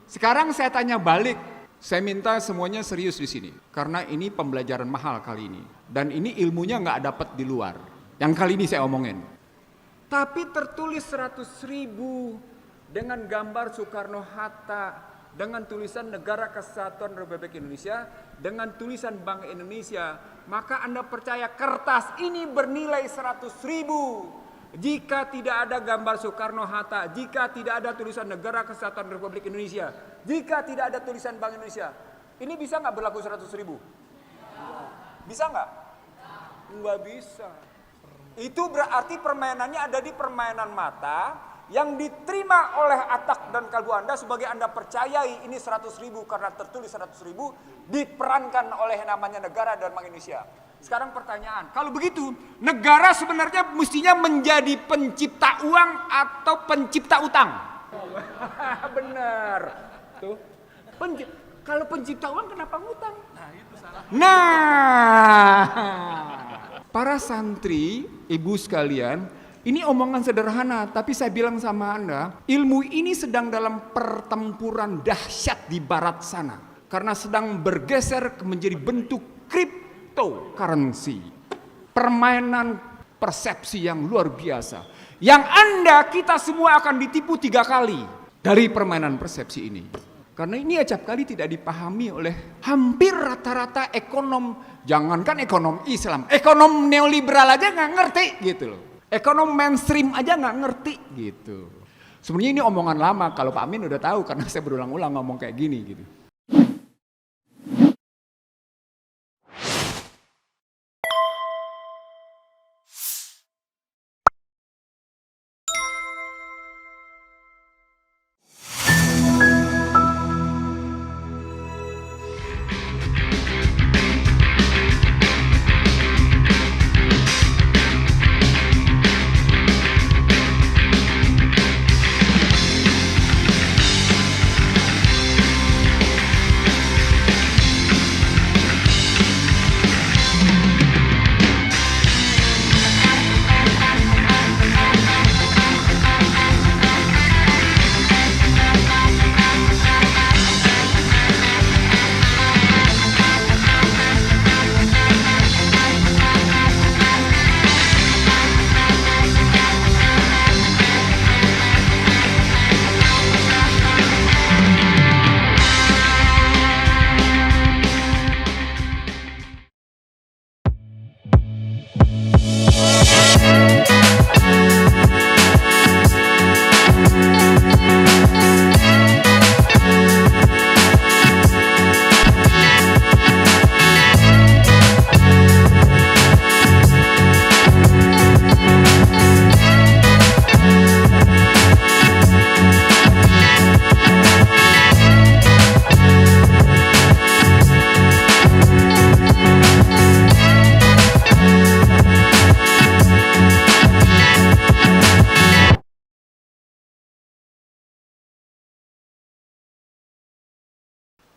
Sekarang saya tanya balik, saya minta semuanya serius di sini, karena ini pembelajaran mahal kali ini, dan ini ilmunya nggak dapat di luar. Yang kali ini saya omongin. Tapi tertulis 100.000 dengan gambar Soekarno-Hatta, dengan tulisan Negara Kesatuan Republik Indonesia, dengan tulisan Bank Indonesia, maka Anda percaya kertas ini bernilai 100.000. Jika tidak ada gambar Soekarno-Hatta, jika tidak ada tulisan Negara Kesatuan Republik Indonesia, jika tidak ada tulisan Bank Indonesia, ini bisa nggak berlaku 100.000? Bisa nggak? Nggak bisa. Itu berarti permainannya ada di permainan mata yang diterima oleh otak dan kalbu Anda sebagai Anda percayai ini 100.000 karena tertulis 100.000 diperankan oleh namanya negara dan Bank Indonesia. Sekarang pertanyaan, kalau begitu negara sebenarnya mestinya menjadi pencipta uang atau pencipta utang? Benar. Tuh. Kalau pencipta uang kenapa ngutang? Nah, itu salah. Nah, para santri, ibu sekalian, ini omongan sederhana, tapi saya bilang sama Anda, ilmu ini sedang dalam pertempuran dahsyat di barat sana. Karena sedang bergeser menjadi bentuk cryptocurrency. Permainan persepsi yang luar biasa. Yang Anda, kita semua akan ditipu 3 kali dari permainan persepsi ini. Karena ini acap kali tidak dipahami oleh hampir rata-rata ekonom, jangankan ekonom Islam, ekonom neoliberal aja nggak ngerti gitu loh. Ekonom mainstream aja nggak ngerti gitu. Sebenarnya ini omongan lama, kalau Pak Amin udah tahu karena saya berulang-ulang ngomong kayak gini gitu.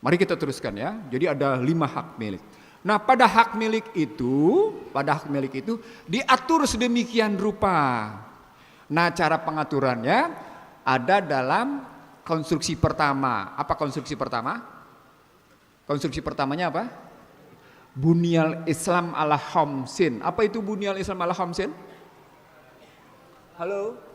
Mari kita teruskan ya. Jadi ada 5 hak milik. Nah, pada hak milik itu diatur sedemikian rupa. Nah, cara pengaturannya ada dalam konstruksi pertama. Apa konstruksi pertama? Konstruksi pertamanya apa? Bunyal Islam ala khamsin. Apa itu bunyal Islam ala khamsin? Halo?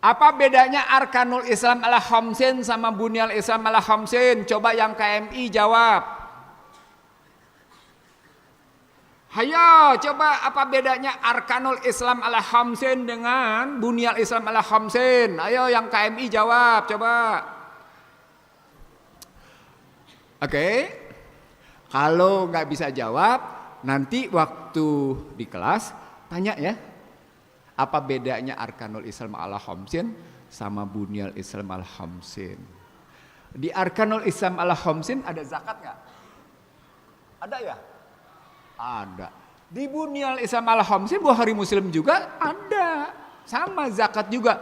Apa bedanya Arkanul Islam ala khamsin sama Bunyal Islam ala khamsin? Coba yang KMI jawab. Hayo, coba apa bedanya Arkanul Islam ala khamsin dengan Bunyal Islam ala khamsin? Ayo yang KMI jawab, coba. Oke. Kalau nggak bisa jawab, nanti waktu di kelas tanya ya. Apa bedanya Arkanul Islam ala khamsin sama Bunyal Islam ala khamsin? Di Arkanul Islam ala khamsin ada zakat nggak? Ada ya? Ada. Di Bunyal Islam ala khamsin Bukhari Muslim juga ada. Sama zakat juga.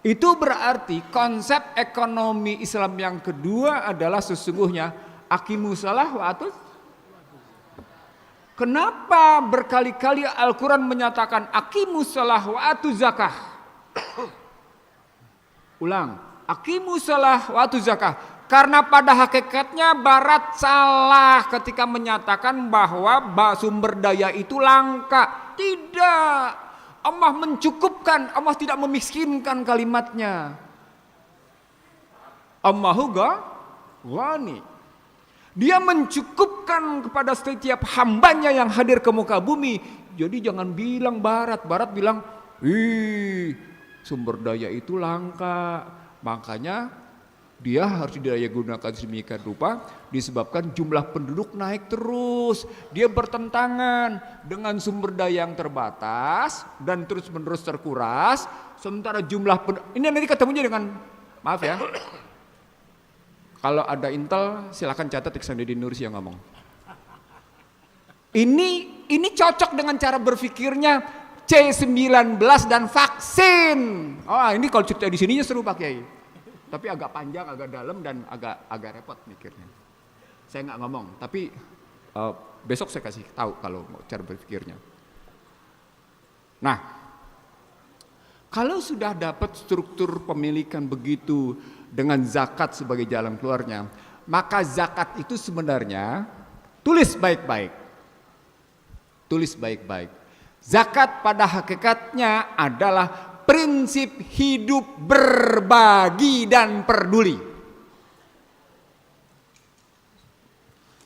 Itu berarti konsep ekonomi Islam yang kedua adalah sesungguhnya aqimus shalah wa atuz. Kenapa berkali-kali Al-Quran menyatakan aqimus shalah wa atuz zakah? Ulang, aqimus shalah wa atuz zakah. Karena pada hakikatnya Barat salah ketika menyatakan bahwa sumber daya itu langka. Tidak. Allah mencukupkan, Allah tidak memiskinkan kalimatnya. Allahu ghani. Dia mencukupkan kepada setiap hambanya yang hadir ke muka bumi. Jadi jangan bilang Barat bilang, sumber daya itu langka, makanya dia harus didaya gunakan sedemikian rupa disebabkan jumlah penduduk naik terus. Dia bertentangan dengan sumber daya yang terbatas dan terus menerus terkuras, sementara jumlah ini nanti ketemunya dengan, maaf ya, kalau ada Intel silakan catat Iksanuddin Nursi yang ngomong. Ini cocok dengan cara berpikirnya C19 dan vaksin. Oh, ini kalau cerita di sininya seru Pak Kiai. Tapi agak panjang, agak dalam dan agak repot mikirnya. Saya nggak ngomong, tapi besok saya kasih tahu kalau cara berpikirnya. Nah, kalau sudah dapat struktur pemilikan begitu dengan zakat sebagai jalan keluarnya, maka zakat itu sebenarnya tulis baik-baik. Zakat pada hakikatnya adalah prinsip hidup berbagi dan peduli.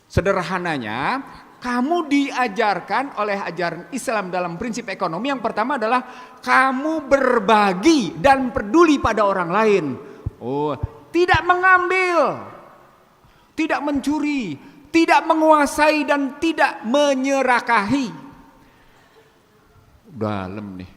Sederhananya, kamu diajarkan oleh ajaran Islam dalam prinsip ekonomi yang pertama adalah kamu berbagi dan peduli pada orang lain. Oh, tidak mengambil, tidak mencuri, tidak menguasai dan tidak menyerakahi. Dalam nih.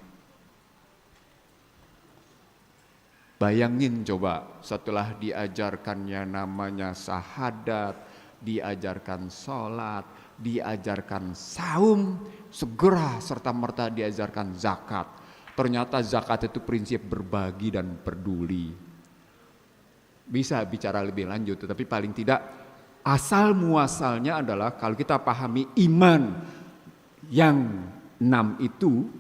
Bayangin coba setelah diajarkannya namanya syahadat, diajarkan sholat, diajarkan saum, segera serta-merta diajarkan zakat. Ternyata zakat itu prinsip berbagi dan peduli. Bisa bicara lebih lanjut, tetapi paling tidak asal muasalnya adalah kalau kita pahami iman yang 6 itu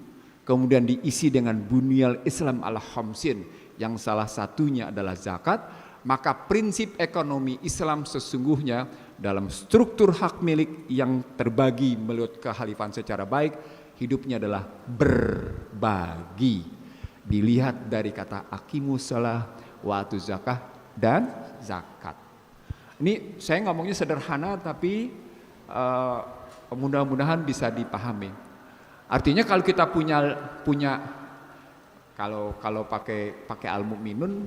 kemudian diisi dengan bunyal Islam al-khamsin yang salah satunya adalah zakat, maka prinsip ekonomi Islam sesungguhnya dalam struktur hak milik yang terbagi menurut kehalifan secara baik, hidupnya adalah berbagi. Dilihat dari kata aqimus shalah wa atuz zakah dan zakat. Ini saya ngomongnya sederhana tapi mudah-mudahan bisa dipahami. Artinya kalau kita punya kalau pakai Al-Mu'minun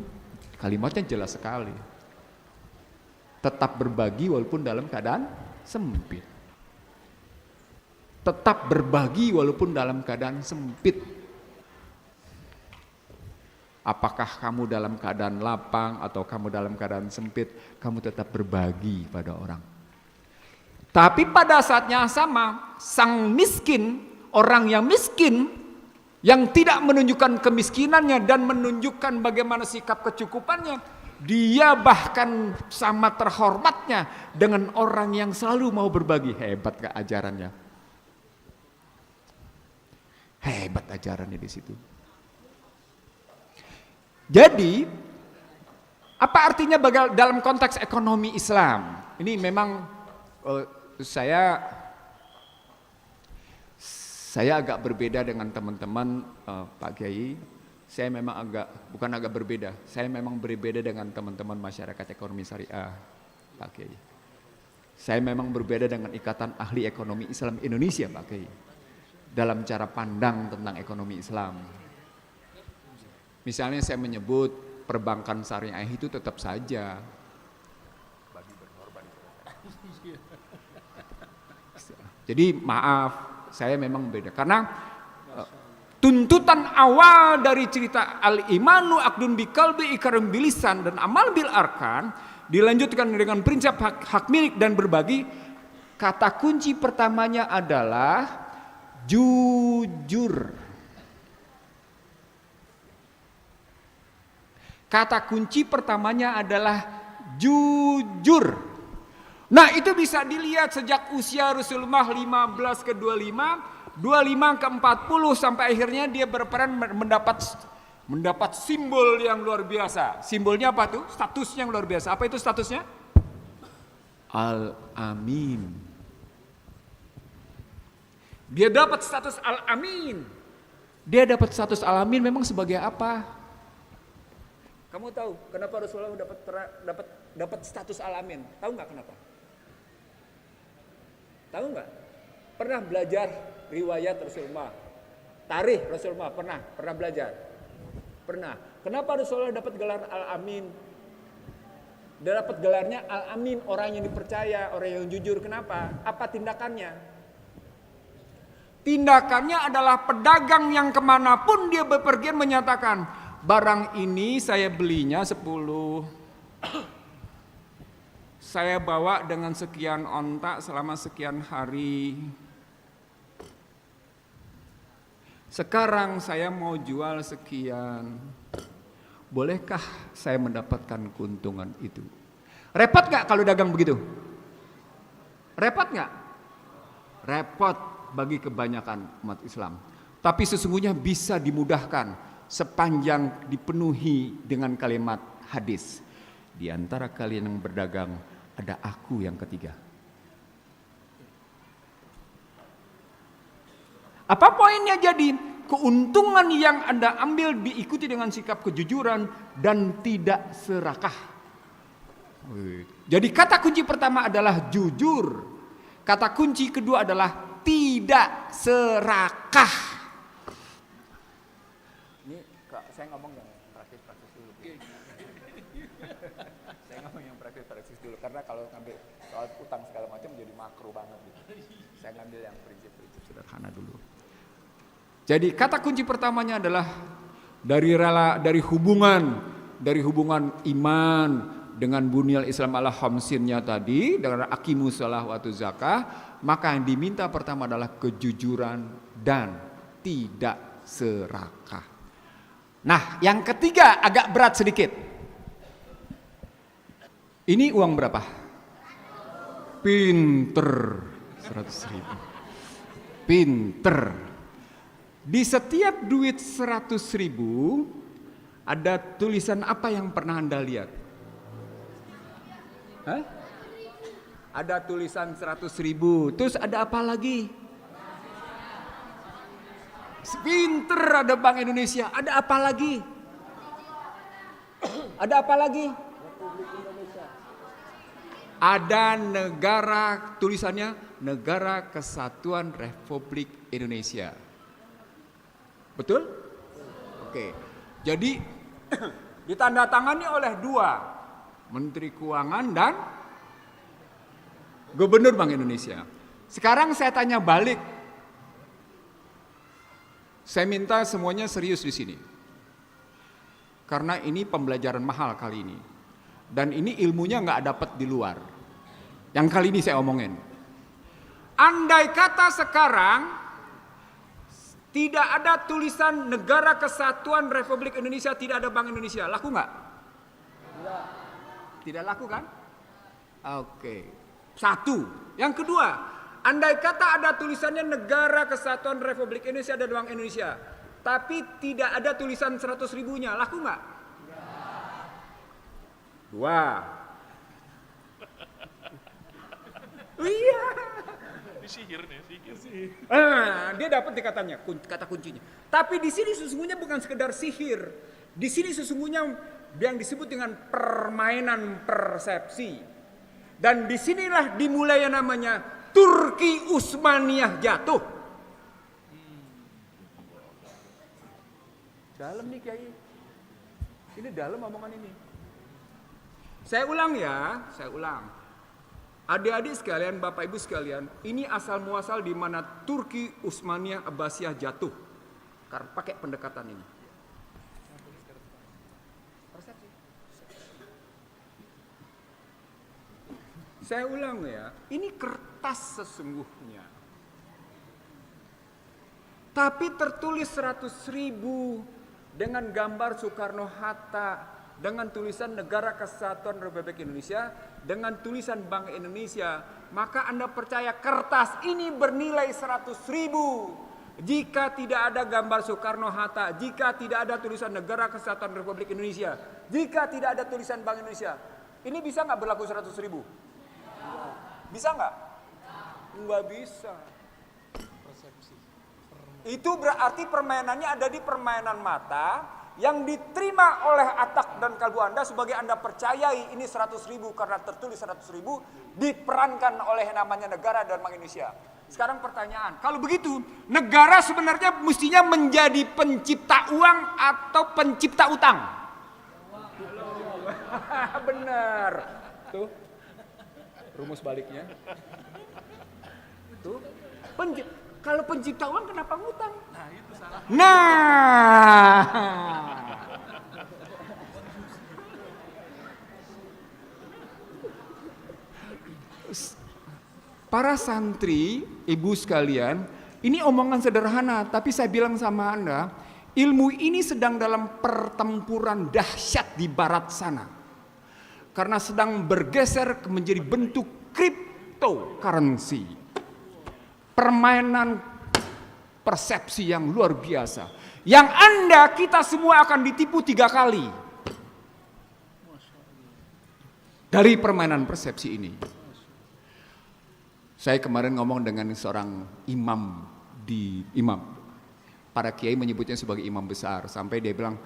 kalimatnya jelas sekali. Tetap berbagi walaupun dalam keadaan sempit. Tetap berbagi walaupun dalam keadaan sempit. Apakah kamu dalam keadaan lapang atau kamu dalam keadaan sempit, kamu tetap berbagi pada orang. Tapi pada saatnya sama, sang miskin, orang yang miskin, yang tidak menunjukkan kemiskinannya dan menunjukkan bagaimana sikap kecukupannya, dia bahkan sama terhormatnya dengan orang yang selalu mau berbagi. Hebat gak ajarannya? Hebat ajarannya di situ. Jadi, apa artinya dalam konteks ekonomi Islam? Ini memang saya agak berbeda dengan teman-teman Pak Kiai. Saya memang bukan agak berbeda, saya memang berbeda dengan teman-teman masyarakat ekonomi syariah Pak Kiai. Saya memang berbeda dengan Ikatan Ahli Ekonomi Islam Indonesia Pak Kiai, dalam cara pandang tentang ekonomi Islam. Misalnya saya menyebut perbankan syariah itu tetap saja jadi maaf, saya memang beda karena tuntutan awal dari cerita al-imanu aqdun biqalbi iqrarun bilisan dan amal bil arkan dilanjutkan dengan prinsip hak milik dan berbagi. Kata kunci pertamanya adalah jujur. Kata kunci pertamanya adalah jujur. Nah, itu bisa dilihat sejak usia Rasulullah 15 ke 25, 25 ke 40 sampai akhirnya dia berperan mendapat mendapat simbol yang luar biasa. Simbolnya apa tuh? Statusnya yang luar biasa. Apa itu statusnya? Al-Amin. Dia dapat status Al-Amin. Dia dapat status Al-Amin memang sebagai apa? Kamu tahu kenapa Rasulullah dapat status Al-Amin? Tahu nggak kenapa? Tahu nggak? Pernah belajar riwayat Rasulullah? Tarikh Rasulullah pernah belajar? Pernah. Kenapa Rasulullah dapat gelar Al-Amin? Dia dapat gelarnya Al-Amin, orang yang dipercaya, orang yang jujur. Kenapa? Apa tindakannya? Tindakannya adalah pedagang yang kemanapun dia bepergian menyatakan, barang ini saya belinya 10. Saya bawa dengan sekian ontak selama sekian hari. Sekarang saya mau jual sekian. Bolehkah saya mendapatkan keuntungan itu? Repot gak kalau dagang begitu? Repot gak? Repot bagi kebanyakan umat Islam. Tapi sesungguhnya bisa dimudahkan sepanjang dipenuhi dengan kalimat hadis. Di antara kalian yang berdagang ada aku yang ketiga. Apa poinnya jadi? Keuntungan yang Anda ambil diikuti dengan sikap kejujuran dan tidak serakah. Jadi kata kunci pertama adalah jujur. Kata kunci kedua adalah tidak serakah. Ini saya ngomong yang praktis dulu. Saya ngomong yang praktis dulu karena kalau ngambil soal utang segala macam jadi makro banget gitu. Saya ngambil yang prinsip-prinsip sederhana dulu. Jadi kata kunci pertamanya adalah dari hubungan iman dengan bunyal Islam ala khamsinnya tadi, dengan aqimus shalah wa atuz zakah, maka yang diminta pertama adalah kejujuran dan tidak serakah. Nah, yang ketiga agak berat sedikit. Ini uang berapa? Pinter, 100.000. Pinter. Di setiap duit 100.000 ada tulisan apa yang pernah Anda lihat? Hah? Ada tulisan 100.000. Terus ada apa lagi? Pinter, ada Bank Indonesia. Ada apa lagi? Ada apa lagi? Ada negara, tulisannya Negara Kesatuan Republik Indonesia. Betul? Oke. Jadi ditandatangani oleh dua, Menteri Keuangan dan Gubernur Bank Indonesia. Sekarang saya tanya balik. Saya minta semuanya serius di sini. Karena ini pembelajaran mahal kali ini. Dan ini ilmunya nggak dapat di luar. Yang kali ini saya omongin. Andai kata sekarang tidak ada tulisan Negara Kesatuan Republik Indonesia, tidak ada Bank Indonesia, laku nggak? Tidak laku kan? Oke. Satu. Yang kedua, andai kata ada tulisannya Negara Kesatuan Republik Indonesia dan Bank Indonesia, tapi tidak ada tulisan 100.000-nya, laku nggak? Dua. Iya. Sihir nih, sihir. Dia dapat dikatanya, kata kuncinya. Tapi di sini sesungguhnya bukan sekedar sihir. Di sini sesungguhnya yang disebut dengan permainan persepsi. Dan disinilah dimulai yang namanya Turki Utsmaniyah jatuh. Dalam nih Kiai. Ini dalam omongan ini. Saya ulang ya, saya ulang. Adik-adik sekalian, Bapak Ibu sekalian, ini asal muasal di mana Turki Utsmaniyah Abbasiyah jatuh. Karena pakai pendekatan ini. Persepsi. Saya ulang ya, ini kertas sesungguhnya. Tapi tertulis 100.000 dengan gambar Soekarno-Hatta, dengan tulisan Negara Kesatuan Republik Indonesia, dengan tulisan Bank Indonesia, maka Anda percaya kertas ini bernilai 100.000. jika tidak ada gambar Soekarno-Hatta, jika tidak ada tulisan Negara Kesatuan Republik Indonesia, jika tidak ada tulisan Bank Indonesia, ini bisa nggak berlaku 100.000? Bisa nggak? Nggak bisa. Itu berarti permainannya ada di permainan mata yang diterima oleh otak dan kalbu Anda sebagai Anda percayai ini 100.000 karena tertulis 100.000 diperankan oleh namanya negara dan Bank Indonesia. Sekarang pertanyaan, kalau begitu negara sebenarnya mestinya menjadi pencipta uang atau pencipta utang? Benar. Tuh. Rumus baliknya. Tuh. Kalau pencipta uang kenapa ngutang? Nah, itu salah. Nah. Para santri, ibu sekalian, ini omongan sederhana, tapi saya bilang sama Anda, ilmu ini sedang dalam pertempuran dahsyat di barat sana. Karena sedang bergeser menjadi bentuk cryptocurrency. Permainan persepsi yang luar biasa. Yang Anda, kita semua akan ditipu 3 kali. Dari permainan persepsi ini. Saya kemarin ngomong dengan seorang imam. Para kiai menyebutnya sebagai imam besar. Sampai dia bilang,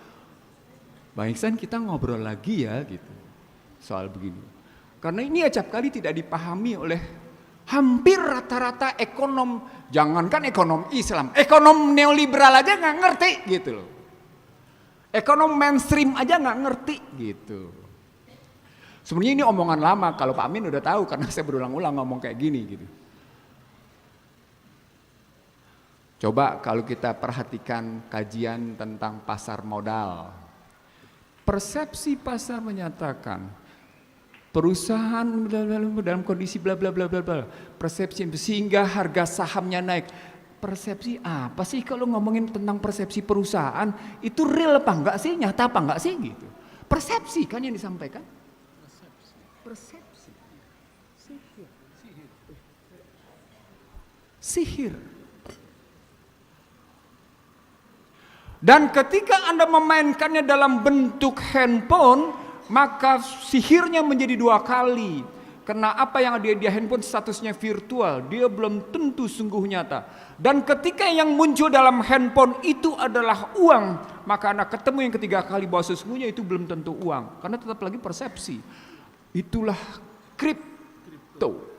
Bang Iksan kita ngobrol lagi ya gitu. Soal begini. Karena ini acap kali tidak dipahami oleh hampir rata-rata ekonom. Jangankan ekonom Islam. Ekonom neoliberal aja gak ngerti gitu loh. Ekonom mainstream aja gak ngerti gitu. Sebenarnya ini omongan lama, kalau Pak Amin udah tahu karena saya berulang-ulang ngomong kayak gini gitu. Coba kalau kita perhatikan kajian tentang pasar modal. Persepsi pasar menyatakan perusahaan dalam kondisi bla bla bla bla bla. Persepsi sehingga harga sahamnya naik. Persepsi apa sih kalau ngomongin tentang persepsi perusahaan? Itu real apa enggak sih? Nyata apa enggak sih gitu? Persepsi kan yang disampaikan? Persepsi. Sihir. Dan ketika Anda memainkannya dalam bentuk handphone, maka sihirnya menjadi 2 kali. Karena apa yang ada di handphone statusnya virtual, dia belum tentu sungguh nyata. Dan ketika yang muncul dalam handphone itu adalah uang, maka Anda ketemu yang ketiga kali bahwa sesungguhnya itu belum tentu uang. Karena tetap lagi persepsi. Itulah kripto.